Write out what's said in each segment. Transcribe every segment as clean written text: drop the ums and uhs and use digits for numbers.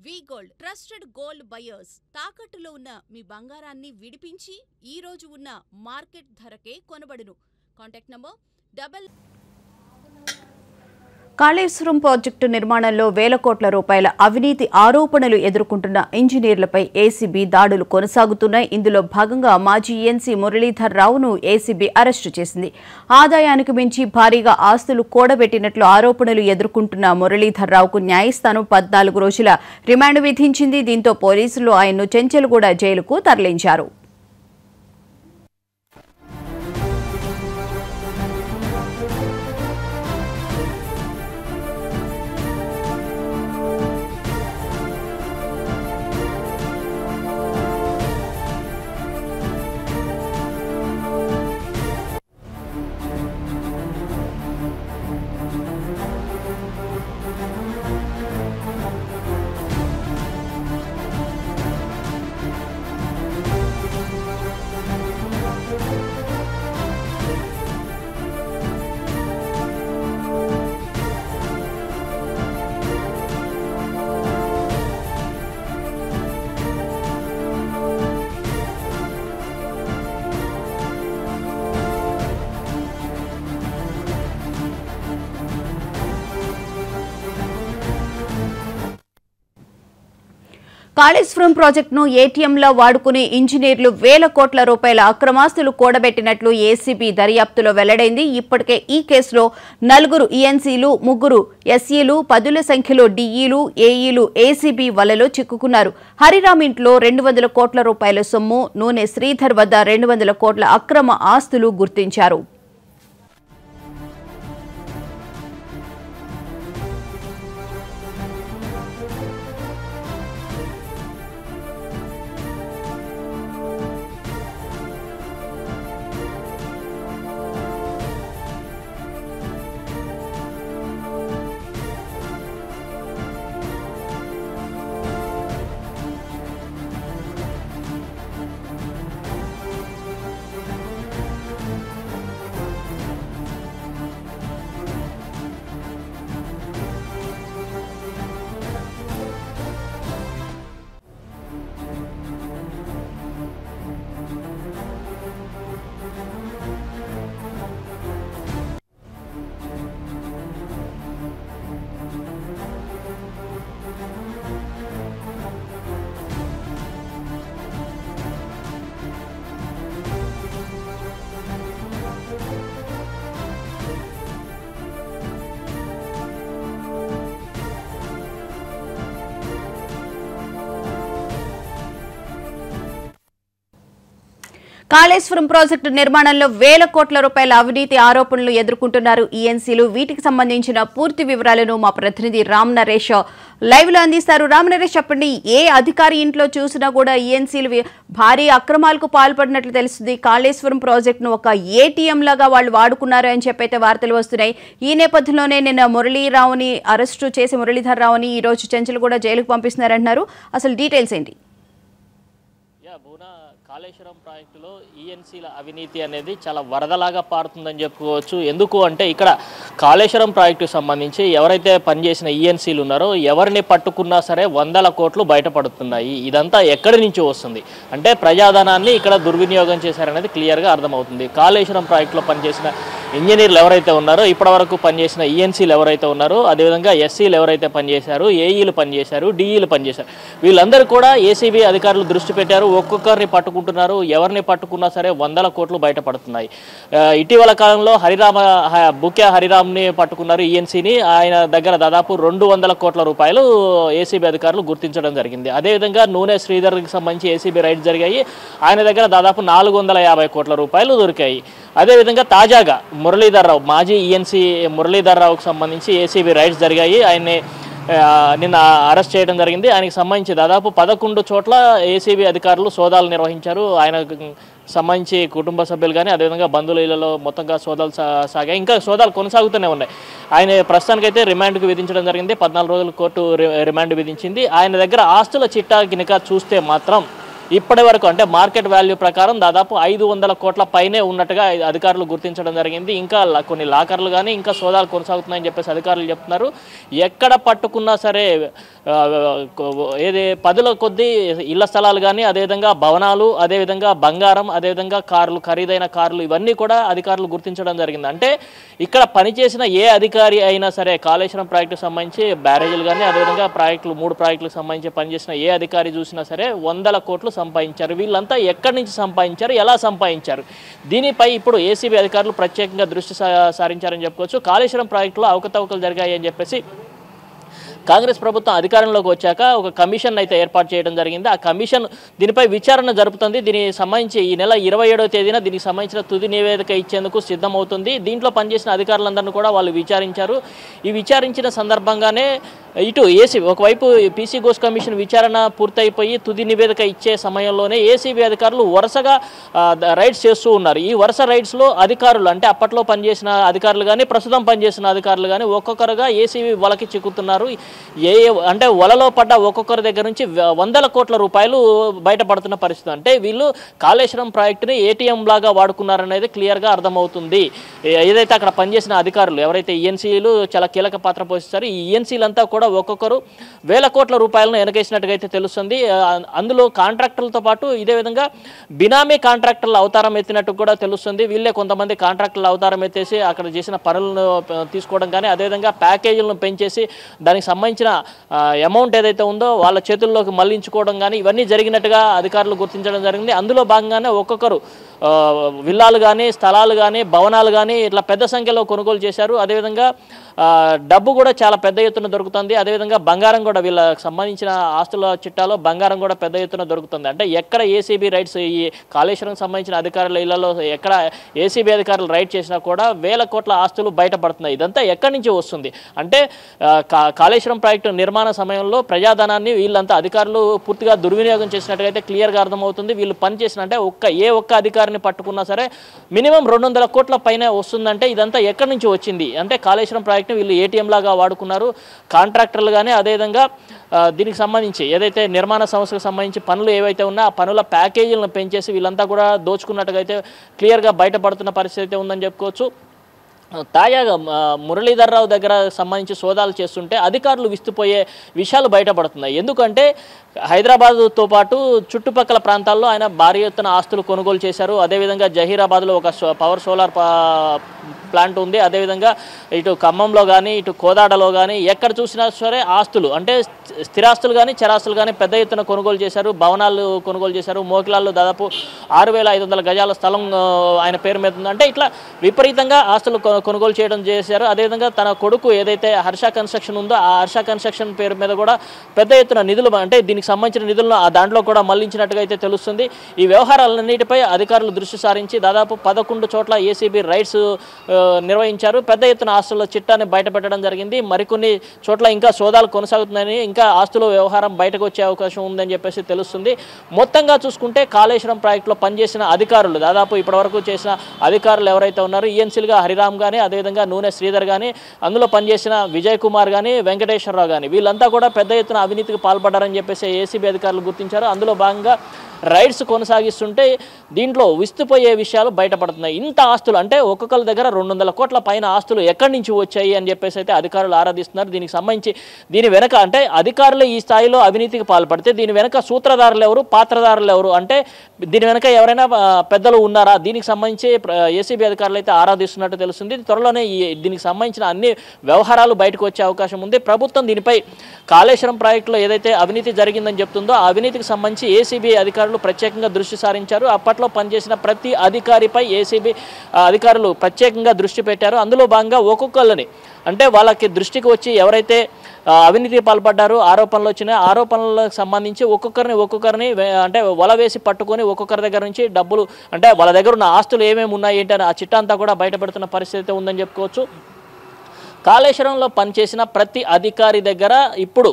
వి gold trusted gold buyers తాకట్టులో ఉన్న మీ బంగారాన్ని విడిపించి ఈ రోజు ఉన్న మార్కెట్ ధరకే కొనబడును. కాంటాక్ట్ నంబర్ కాళేశ్వరం ప్రాజెక్టు నిర్మాణంలో వేల కోట్ల రూపాయల అవినీతి ఆరోపణలు ఎదుర్కొంటున్న ఇంజనీర్లపై ఏసీబీ దాడులు కొనసాగుతున్నాయి. ఇందులో భాగంగా మాజీ ఎన్సీ మురళీధర్ రావును ఏసీబీ అరెస్టు చేసింది. ఆదాయానికి మించి భారీగా ఆస్తులు కూడబెట్టినట్లు ఆరోపణలు ఎదుర్కొంటున్న మురళీధర్ రావుకు న్యాయస్థానం 14 రోజుల రిమాండ్ విధించింది. దీంతో పోలీసులు ఆయన్ను చెంచల్గూడ జైలుకు తరలించారు. కాళేశ్వరం ప్రాజెక్టును ఏటీఎంలా వాడుకునే ఇంజనీర్లు వేల కోట్ల రూపాయల అక్రమాస్తులు కూడబెట్టినట్లు ఏసీబీ దర్యాప్తులో వెల్లడైంది. ఇప్పటికే ఈ కేసులో 4 ఈఎన్సీలు, 3 ఎస్ఈలు, 10ల సంఖ్యలో డీఈలు, ఏఈలు ఏసీబీ వలలో చిక్కుకున్నారు. హరిరామ్ ఇంట్లో 200 కోట్ల రూపాయల సొమ్ము, నూనె శ్రీధర్ వద్ద 200 కోట్ల అక్రమ ఆస్తులు గుర్తించారు. కాళేశ్వరం ప్రాజెక్టు నిర్మాణంలో వేల కోట్ల రూపాయల అవినీతి ఆరోపణలు ఎదుర్కొంటున్నారు ఈఎన్సీలు. వీటికి సంబంధించిన పూర్తి వివరాలను మా ప్రతినిధి రామ్ నరేష్ లైవ్ లో అందిస్తారు. రామ్ నరేష్, చెప్పండి, ఏ అధికారి ఇంట్లో చూసినా కూడా ఈఎన్సీలు భారీ అక్రమాలకు పాల్పడినట్లు తెలుస్తుంది. కాళేశ్వరం ప్రాజెక్టును ఒక ఏటీఎం లాగా వాళ్ళు వాడుకున్నారు అని చెప్పైతే వార్తలు వస్తున్నాయి. ఈ నేపథ్యంలోనే నిన్న మురళీరావుని అరెస్టు చేసి మురళీధర్ రావుని ఈ రోజు చెంచల్గూడ జైలుకు పంపిస్తున్నారంటున్నారు. అసలు డీటెయిల్స్ ఏంటి? కాళేశ్వరం ప్రాజెక్టులో ఈఎన్సీల అవినీతి అనేది చాలా వరదలాగా పారుతుందని చెప్పుకోవచ్చు. ఎందుకు అంటే ఇక్కడ కాళేశ్వరం ప్రాజెక్టుకు సంబంధించి ఎవరైతే పనిచేసిన ఈఎన్సీలు ఉన్నారో ఎవరిని పట్టుకున్నా సరే 100 కోట్లు బయటపడుతున్నాయి. ఇదంతా ఎక్కడి నుంచి వస్తుంది అంటే ప్రజాధనాన్ని ఇక్కడ దుర్వినియోగం చేశారనేది క్లియర్గా అర్థమవుతుంది. కాళేశ్వరం ప్రాజెక్టులో పనిచేసిన ఇంజనీర్లు ఎవరైతే ఉన్నారో, ఇప్పటివరకు పనిచేసిన ఈఎన్సీలు ఎవరైతే ఉన్నారో, అదేవిధంగా ఎస్సీలు ఎవరైతే పనిచేశారు, ఏఈలు పనిచేశారు, డీఈలు పనిచేశారు, వీళ్ళందరూ కూడా ఏసీబీ అధికారులు దృష్టి పెట్టారు. ఒక్కొక్కరిని పట్టుకుంటున్నారు. ఎవరిని పట్టుకున్నా సరే 100 కోట్లు బయటపడుతున్నాయి. ఇటీవల కాలంలో బుక్యా హరిరామ్ని పట్టుకున్నారు ఈఎన్సీని. ఆయన దగ్గర దాదాపు 200 కోట్ల రూపాయలు ఏసీబీ అధికారులు గుర్తించడం జరిగింది. అదేవిధంగా నూనె శ్రీధర్కి సంబంధించి ఏసీబీ రైడ్స్ జరిగాయి. ఆయన దగ్గర దాదాపు 450 కోట్ల రూపాయలు దొరికాయి. అదేవిధంగా తాజాగా మురళీధర్ రావు, మాజీ ఈఎన్సీ మురళీధర్ రావుకు సంబంధించి ఏసీబీ రైడ్స్ జరిగాయి. ఆయన్ని నిన్న అరెస్ట్ చేయడం జరిగింది. ఆయనకు సంబంధించి దాదాపు 11 చోట్ల ఏసీబీ అధికారులు సోదాలు నిర్వహించారు. ఆయన సంబంధించి కుటుంబ సభ్యులు కానీ అదేవిధంగా బంధువులలో మొత్తంగా సోదాలు సాగాయి. ఇంకా సోదాలు కొనసాగుతూనే ఉన్నాయి. ఆయన ప్రస్తుతానికైతే రిమాండ్కు విధించడం జరిగింది. 14 రోజులు కోర్టు రిమాండ్ విధించింది. ఆయన దగ్గర ఆస్తుల చిట్టా గినక చూస్తే మాత్రం ఇప్పటి వరకు అంటే మార్కెట్ వాల్యూ ప్రకారం దాదాపు 500 కోట్ల పైనే ఉన్నట్టుగా అధికారులు గుర్తించడం జరిగింది. ఇంకా కొన్ని లాకర్లు కానీ ఇంకా సోదాలు కొనసాగుతున్నాయని చెప్పేసి అధికారులు చెప్తున్నారు. ఎక్కడ పట్టుకున్నా సరే ఏది 10ల కొద్దీ ఇళ్ల స్థలాలు కానీ, అదేవిధంగా భవనాలు, అదేవిధంగా బంగారం, అదేవిధంగా కార్లు, ఖరీదైన కార్లు, ఇవన్నీ కూడా అధికారులు గుర్తించడం జరిగింది. అంటే ఇక్కడ పనిచేసిన ఏ అధికారి అయినా సరే కాళేశ్వరం ప్రాజెక్టుకు సంబంధించి బ్యారేజీలు కానీ, అదేవిధంగా ప్రాజెక్టులు 3 ప్రాజెక్టులకు సంబంధించి పనిచేసిన ఏ అధికారి చూసినా సరే 100 కోట్లు సంపాదించారు. వీళ్ళంతా ఎక్కడి నుంచి సంపాదించారు, ఎలా సంపాదించారు, దీనిపై ఇప్పుడు ఏసీబీ అధికారులు ప్రత్యేకంగా దృష్టి సారించారని చెప్పుకోవచ్చు. కాళేశ్వరం ప్రాజెక్టులో అవకతవకలు జరిగాయి అని చెప్పేసి కాంగ్రెస్ ప్రభుత్వం అధికారంలోకి వచ్చాక ఒక కమిషన్ అయితే ఏర్పాటు చేయడం జరిగింది. ఆ కమిషన్ దీనిపై విచారణ జరుపుతుంది. దీనికి సంబంధించి ఈ నెల 27వ తేదీన దీనికి సంబంధించిన తుది నివేదిక ఇచ్చేందుకు సిద్ధమవుతుంది. దీంట్లో పనిచేసిన అధికారులందరినీ కూడా వాళ్ళు విచారించారు. ఈ విచారించిన సందర్భంగానే ఇటు ఏసీబీ ఒకవైపు పీసీ ఘోష్ కమిషన్ విచారణ పూర్తయిపోయి తుది నివేదిక ఇచ్చే సమయంలోనే ఏసీబీ అధికారులు వరుసగా రైడ్స్ చేస్తూ ఉన్నారు. ఈ వరుస రైడ్స్లో అధికారులు అంటే అప్పట్లో పనిచేసిన అధికారులు కానీ, ప్రస్తుతం పనిచేసిన అధికారులు కానీ ఒక్కొక్కరుగా ఏసీబీ వలకి చిక్కుతున్నారు. అంటే వలలో పడ్డ ఒక్కొక్కరి దగ్గర నుంచి 100 కోట్ల రూపాయలు బయటపడుతున్న పరిస్థితి. అంటే వీళ్ళు కాళేశ్వరం ప్రాజెక్టుని ఏటీఎం లాగా వాడుకున్నారనేది క్లియర్గా అర్థమవుతుంది. ఏదైతే అక్కడ పనిచేసిన అధికారులు ఎవరైతే ఈఎన్సీలు చాలా కీలక పాత్ర పోషిస్తారు, ఈ ఈఎన్సీలంతా కూడా ఒక్కొక్కరు 1000 కోట్ల రూపాయలను వెనకేసినట్టుగా అయితే తెలుస్తుంది. అందులో కాంట్రాక్టర్లతో పాటు ఇదే విధంగా బినామీ కాంట్రాక్టర్ల అవతారం ఎత్తినట్టు కూడా తెలుస్తుంది. వీళ్ళే కొంతమంది కాంట్రాక్టర్ల అవతారం ఎత్తేసి అక్కడ చేసిన పనులను తీసుకోవడం కానీ, అదేవిధంగా ప్యాకేజీలను పెంచేసి దానికి సంబంధించిన అమౌంట్ ఏదైతే ఉందో వాళ్ళ చేతుల్లోకి మళ్లించుకోవడం కానీ ఇవన్నీ జరిగినట్టుగా అధికారులు గుర్తించడం జరిగింది. అందులో భాగంగానే ఒక్కొక్కరు విల్లాలు కానీ, స్థలాలు కానీ, భవనాలు కానీ ఇట్లా పెద్ద సంఖ్యలో కొనుగోలు చేశారు. అదేవిధంగా డబ్బు కూడా చాలా పెద్ద ఎత్తున దొరుకుతుంది. అదేవిధంగా బంగారం కూడా వీళ్ళకి సంబంధించిన ఆస్తుల చిట్టాలో బంగారం కూడా పెద్ద ఎత్తున దొరుకుతుంది. అంటే ఎక్కడ ఏసీబీ రైడ్స్ ఈ కాళేశ్వరం సంబంధించిన అధికారుల ఇళ్లలో ఎక్కడ ఏసీబీ అధికారులు రైడ్ చేసినా కూడా 1000 కోట్ల ఆస్తులు బయటపడుతున్నాయి. ఇదంతా ఎక్కడి నుంచి వస్తుంది అంటే కాళేశ్వరం ప్రాజెక్టు నిర్మాణ సమయంలో ప్రజాధనాన్ని వీళ్ళంతా అధికారులు పూర్తిగా దుర్వినియోగం చేసినట్టుగా అయితే క్లియర్గా అర్థమవుతుంది. వీళ్ళు పనిచేసిన అంటే ఏ ఒక్క అధికారిని పట్టుకున్నా సరే మినిమం 200 కోట్ల పైన వస్తుందంటే ఇదంతా ఎక్కడి నుంచి వచ్చింది అంటే కాళేశ్వరం ప్రాజెక్టుని వీళ్ళు ఏటీఎం లాగా వాడుకున్నారు. కాంట్రాక్టర్లు కానీ అదేవిధంగా దీనికి సంబంధించి ఏదైతే నిర్మాణ సంస్థకు సంబంధించి పనులు ఏవైతే ఉన్నా ఆ పనుల ప్యాకేజీలను పెంచేసి వీళ్ళంతా కూడా దోచుకున్నట్టుగా అయితే క్లియర్గా బయటపడుతున్న పరిస్థితి అయితే ఉందని చెప్పుకోవచ్చు. తాజాగా మురళీధర్రావు దగ్గర సంబంధించి సోదాలు చేస్తుంటే అధికారులు విస్తుపోయే విషయాలు బయటపడుతున్నాయి. ఎందుకంటే హైదరాబాద్తో పాటు చుట్టుపక్కల ప్రాంతాల్లో ఆయన భారీ ఎత్తున ఆస్తులు కొనుగోలు చేశారు. అదేవిధంగా జహీరాబాద్లో ఒక పవర్ సోలార్ ప్లాంట్ ఉంది. అదేవిధంగా ఇటు ఖమ్మంలో కానీ, ఇటు కోదాడలో కానీ ఎక్కడ చూసినా సరే ఆస్తులు అంటే స్థిరాస్తులు కానీ, చరాస్తులు కానీ పెద్ద ఎత్తున కొనుగోలు చేశారు. భవనాలు కొనుగోలు చేశారు. మోకిలాల్లో దాదాపు 6500 గజాల స్థలం ఆయన పేరు మీద ఉంది. అంటే ఇట్లా విపరీతంగా ఆస్తులు కొనుగోలు చేయడం చేశారు. అదేవిధంగా తన కొడుకు ఏదైతే హర్ష కన్స్ట్రక్షన్ ఉందో ఆ హర్ష కన్స్ట్రక్షన్ పేరు మీద కూడా పెద్ద ఎత్తున నిధులు అంటే దీనికి సంబంధించిన నిధులను ఆ దాంట్లో కూడా మళ్లించినట్టుగా అయితే తెలుస్తుంది. ఈ వ్యవహారాలన్నిటిపై అధికారులు దృష్టి సారించి దాదాపు 11 చోట్ల ఏసీబీ రైడ్స్ నిర్వహించారు. పెద్ద ఎత్తున ఆస్తుల చిట్టాన్ని బయటపెట్టడం జరిగింది. మరికొన్ని చోట్ల ఇంకా సోదాలు కొనసాగుతున్నాయని, ఇంకా ఆస్తుల వ్యవహారం బయటకు వచ్చే అవకాశం ఉందని చెప్పేసి తెలుస్తుంది. మొత్తంగా చూసుకుంటే కాళేశ్వరం ప్రాజెక్టులో పనిచేసిన అధికారులు దాదాపు ఇప్పటివరకు చేసిన అధికారులు ఎవరైతే ఉన్నారో ఈఎన్సీలుగా హరిరామ్ కానీ, అదేవిధంగా నూనె శ్రీధర్ కానీ, అందులో పనిచేసిన విజయ్ కుమార్ కానీ, వెంకటేశ్వరరావు కానీ వీళ్ళంతా కూడా పెద్ద ఎత్తున అవినీతికి పాల్పడ్డారని చెప్పేసి ఏసీబీ అధికారులు గుర్తించారు. అందులో భాగంగా రైడ్స్ కొనసాగిస్తుంటే దీంట్లో విస్తుపోయే విషయాలు బయటపడుతున్నాయి. ఇంత ఆస్తులు అంటే ఒక్కొక్కరి దగ్గర 200 కోట్ల పైన ఆస్తులు ఎక్కడి నుంచి వచ్చాయి అని చెప్పేసి అయితే అధికారులు ఆరాధిస్తున్నారు. దీనికి సంబంధించి దీని వెనక అంటే అధికారులు ఈ స్థాయిలో అవినీతికి పాల్పడితే దీని వెనక సూత్రధారులు ఎవరు, పాత్రధారులు ఎవరు, అంటే దీని వెనక ఎవరైనా పెద్దలు ఉన్నారా, దీనికి సంబంధించి ఏసీబీ అధికారులు అయితే ఆరాధిస్తున్నట్టు తెలుస్తుంది. త్వరలోనే దీనికి సంబంధించిన అన్ని వ్యవహారాలు బయటకు వచ్చే అవకాశం ఉంది. ప్రభుత్వం దీనిపై కాళేశ్వరం ప్రాజెక్టులో ఏదైతే అవినీతి జరిగిందని చెప్తుందో ఆ అవినీతికి సంబంధించి ఏసీబీ అధికారులు ప్రత్యేకంగా దృష్టి సారించారు. అప్పట్లో పనిచేసిన ప్రతి అధికారిపై ఏసీబీ అధికారులు ప్రత్యేకంగా దృష్టి పెట్టారు. అందులో భాగంగా ఒక్కొక్కళ్ళని అంటే వాళ్ళకి దృష్టికి వచ్చి ఎవరైతే అవినీతికి పాల్పడ్డారో ఆరోపణలు వచ్చినాయి ఆరోపణలకు సంబంధించి ఒక్కొక్కరిని అంటే వల వేసి పట్టుకొని ఒక్కొక్కరి దగ్గర నుంచి డబ్బులు అంటే వాళ్ళ దగ్గర ఉన్న ఆస్తులు ఏమేమి ఉన్నాయి ఏంటని ఆ చిట్టా అంతా కూడా బయటపెడుతున్న పరిస్థితి ఉందని చెప్పుకోవచ్చు. కాళేశ్వరంలో పనిచేసిన ప్రతి అధికారి దగ్గర ఇప్పుడు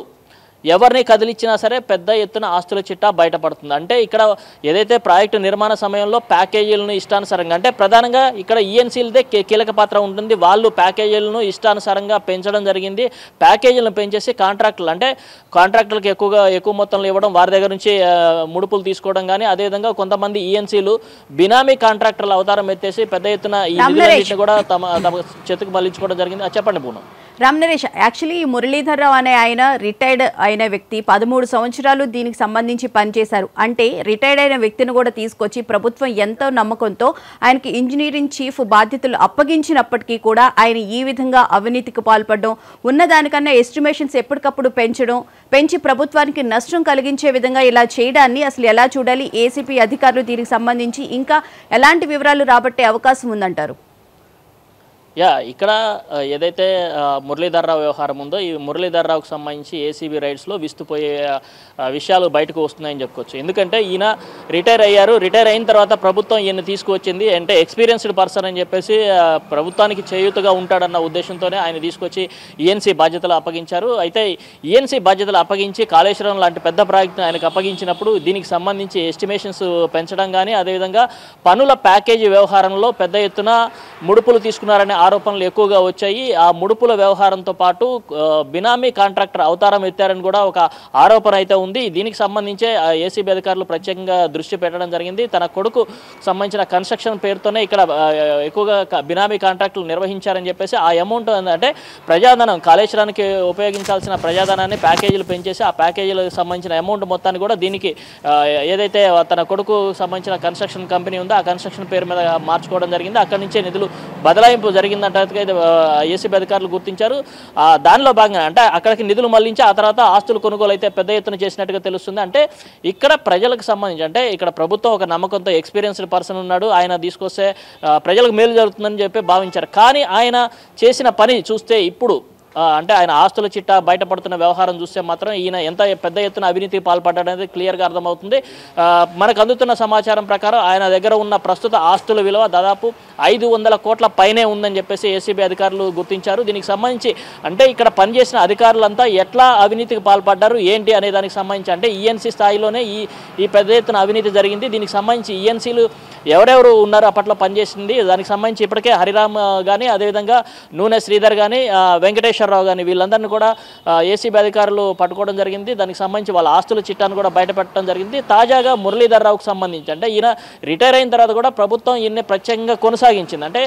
ఎవరిని కదిలిచ్చినా సరే పెద్ద ఎత్తున ఆస్తుల చిట్టా బయటపడుతుంది. అంటే ఇక్కడ ఏదైతే ప్రాజెక్టు నిర్మాణ సమయంలో ప్యాకేజీలను ఇష్టానుసారంగా, అంటే ప్రధానంగా ఇక్కడ ఈఎన్సీలదే కీలక పాత్ర ఉంటుంది. వాళ్ళు ప్యాకేజీలను ఇష్టానుసారంగా పెంచడం జరిగింది. ప్యాకేజీలను పెంచేసి కాంట్రాక్టులు, అంటే కాంట్రాక్టులకు ఎక్కువ మొత్తంలో ఇవ్వడం, వారి దగ్గర నుంచి ముడుపులు తీసుకోవడం కానీ, అదేవిధంగా కొంతమంది ఈఎన్సీలు బినామీ కాంట్రాక్టర్ల అవతారం ఎత్తేసి పెద్ద ఎత్తున ఈ నిధులన్నింటినీ కూడా తమ చేతికి మళ్లించుకోవడం జరిగింది. చెప్పండి పూనం. రామ్ నరేష్, యాక్చువల్లీ మురళీధర్రావు అనే ఆయన రిటైర్డ్ అయిన వ్యక్తి, 13 సంవత్సరాలు దీనికి సంబంధించి పనిచేశారు. అంటే రిటైర్డ్ అయిన వ్యక్తిని కూడా తీసుకొచ్చి ప్రభుత్వం ఎంతో నమ్మకంతో ఆయనకి ఇంజనీరింగ్ చీఫ్ బాధ్యతలు అప్పగించినప్పటికీ కూడా ఆయన ఈ విధంగా అవినీతికి పాల్పడడం, ఉన్నదానికన్నా ఎస్టిమేషన్స్ ఎప్పటికప్పుడు పెంచి ప్రభుత్వానికి నష్టం కలిగించే విధంగా ఇలా చేయడాన్ని అసలు ఎలా చూడాలి? ఏసీపీ అధికారులు దీనికి సంబంధించి ఇంకా ఎలాంటి వివరాలు రాబట్టే అవకాశం ఉందంటారు? ఇక్కడ ఏదైతే మురళీధర్రావు వ్యవహారం ఉందో, ఈ మురళీధర్రావుకు సంబంధించి ఏసీబీ రైడ్స్లో విస్తుపోయే విషయాలు బయటకు వస్తున్నాయని చెప్పుకోవచ్చు. ఎందుకంటే ఈయన రిటైర్ అయ్యారు. రిటైర్ అయిన తర్వాత ప్రభుత్వం ఈయన తీసుకువచ్చింది. అంటే ఎక్స్పీరియన్స్డ్ పర్సన్ అని చెప్పేసి ప్రభుత్వానికి చేయూతగా ఉంటాడన్న ఉద్దేశంతోనే ఆయన తీసుకొచ్చి ఈఎన్సీ బాధ్యతలు అప్పగించారు. అయితే ఈఎన్సీ బాధ్యతలు అప్పగించి కాళేశ్వరం లాంటి పెద్ద ప్రాజెక్టును ఆయనకు అప్పగించినప్పుడు దీనికి సంబంధించి ఎస్టిమేషన్స్ పెంచడం కానీ, అదేవిధంగా పనుల ప్యాకేజీ వ్యవహారంలో పెద్ద ఎత్తున ముడుపులు తీసుకున్నారనే ఆరోపణలు ఎక్కువగా వచ్చాయి. ఆ ముడుపుల వ్యవహారంతో పాటు బినామీ కాంట్రాక్టర్ అవతారం ఎత్తారని కూడా ఒక ఆరోపణ అయితే ఉంది. దీనికి సంబంధించే ఏసీబీ అధికారులు ప్రత్యేకంగా దృష్టి పెట్టడం జరిగింది. తన కొడుకు సంబంధించిన కన్స్ట్రక్షన్ పేరుతోనే ఇక్కడ ఎక్కువగా బినామీ కాంట్రాక్టులు నిర్వహించారని చెప్పేసి ఆ అమౌంట్ అంటే ప్రజాధనం, కాళేశ్వరానికి ఉపయోగించాల్సిన ప్రజాధనాన్ని ప్యాకేజీలు పెంచేసి ఆ ప్యాకేజీలకు సంబంధించిన అమౌంట్ మొత్తాన్ని కూడా దీనికి ఏదైతే తన కొడుకు సంబంధించిన కన్స్ట్రక్షన్ కంపెనీ ఉందో ఆ కన్స్ట్రక్షన్ పేరు మీద మార్చుకోవడం జరిగింది. అక్కడి నుంచే నిధులు బదలాయింపు జరిగిందంటే ఏసీబీ అధికారులు గుర్తించారు. దానిలో భాగంగా అంటే అక్కడికి నిధులు మళ్లించి ఆ తర్వాత ఆస్తులు కొనుగోలు అయితే పెద్ద ఎత్తున చేసినట్టుగా తెలుస్తుంది. అంటే ఇక్కడ ప్రజలకు సంబంధించి, అంటే ఇక్కడ ప్రభుత్వం ఒక నమ్మకంతో ఎక్స్పీరియన్స్డ్ పర్సన్ ఉన్నాడు, ఆయన తీసుకొస్తే ప్రజలకు మేలు జరుగుతుందని చెప్పి భావించారు. కానీ ఆయన చేసిన పని చూస్తే ఇప్పుడు అంటే ఆయన ఆస్తుల చిట్టా బయటపడుతున్న వ్యవహారం చూస్తే మాత్రం ఈయన ఎంత పెద్ద ఎత్తున అవినీతికి పాల్పడ్డనేది క్లియర్గా అర్థమవుతుంది. మనకు అందుతున్న సమాచారం ప్రకారం ఆయన దగ్గర ఉన్న ప్రస్తుత ఆస్తుల విలువ దాదాపు 500 కోట్ల పైనే ఉందని చెప్పేసి ఏసీబీ అధికారులు గుర్తించారు. దీనికి సంబంధించి అంటే ఇక్కడ పనిచేసిన అధికారులంతా ఎట్లా అవినీతికి పాల్పడ్డారు ఏంటి అనే దానికి సంబంధించి, అంటే ఈఎన్సీ స్థాయిలోనే ఈ పెద్ద ఎత్తున అవినీతి జరిగింది. దీనికి సంబంధించి ఈఎన్సీలు ఎవరెవరు ఉన్నారు అప్పట్లో పనిచేసింది, దానికి సంబంధించి ఇప్పటికే హరిరామ్ కానీ, అదేవిధంగా నూనె శ్రీధర్ కానీ, వెంకటేశ్వరరావు కానీ వీళ్ళందరినీ కూడా ఏసీబీ అధికారులు పట్టుకోవడం జరిగింది. దానికి సంబంధించి వాళ్ళ ఆస్తుల చిట్టాను కూడా బయటపెట్టడం జరిగింది. తాజాగా మురళీధర్రావుకు సంబంధించి అంటే ఈయన రిటైర్ అయిన తర్వాత కూడా ప్రభుత్వం ఈయన్ని ప్రత్యేకంగా కొనసాగించింది. అంటే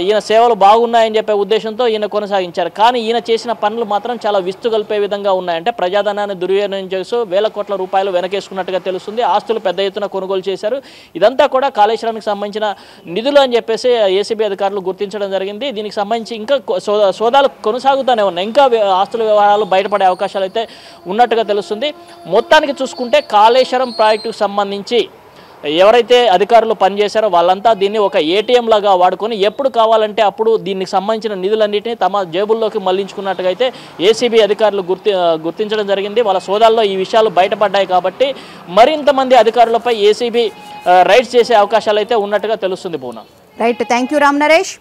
ఈయన సేవలు బాగున్నాయని చెప్పే ఉద్దేశంతో ఈయన కొనసాగించారు. కానీ ఈయన చేసిన పనులు మాత్రం చాలా విస్తు కలిపే విధంగా ఉన్నాయంటే ప్రజాధనాన్ని దుర్వినియోగం చేస్తూ వేల కోట్ల రూపాయలు వెనకేసుకున్నట్టుగా తెలుస్తుంది. ఆస్తులు పెద్ద ఎత్తున కొనుగోలు చేశారు. ఇదంతా కూడా కాళేశ్వరానికి సంబంధించిన నిధులు అని చెప్పేసి ఏసీబీ అధికారులు గుర్తించడం జరిగింది. దీనికి సంబంధించి ఇంకా సోదాలు కొనసాగుతూనే ఉన్నాయి. ఇంకా ఆస్తుల వ్యవహారాలు బయటపడే అవకాశాలు అయితే ఉన్నట్టుగా తెలుస్తుంది. మొత్తానికి చూసుకుంటే కాళేశ్వరం ప్రాజెక్టుకు సంబంధించి ఎవరైతే అధికారులు పనిచేశారో వాళ్ళంతా దీన్ని ఒక ఏటీఎం లాగా వాడుకొని ఎప్పుడు కావాలంటే అప్పుడు దీనికి సంబంధించిన నిధులన్నింటినీ తమ జేబుల్లోకి మళ్లించుకున్నట్టుగా అయితే ఏసీబీ అధికారులు గుర్తించడం జరిగింది. వాళ్ళ సోదాల్లో ఈ విషయాలు బయటపడ్డాయి కాబట్టి మరింత మంది అధికారులపై ఏసీబీ రైడ్స్ చేసే అవకాశాలు అయితే ఉన్నట్టుగా తెలుస్తుంది. Poona. Right, thank you Ram Naresh.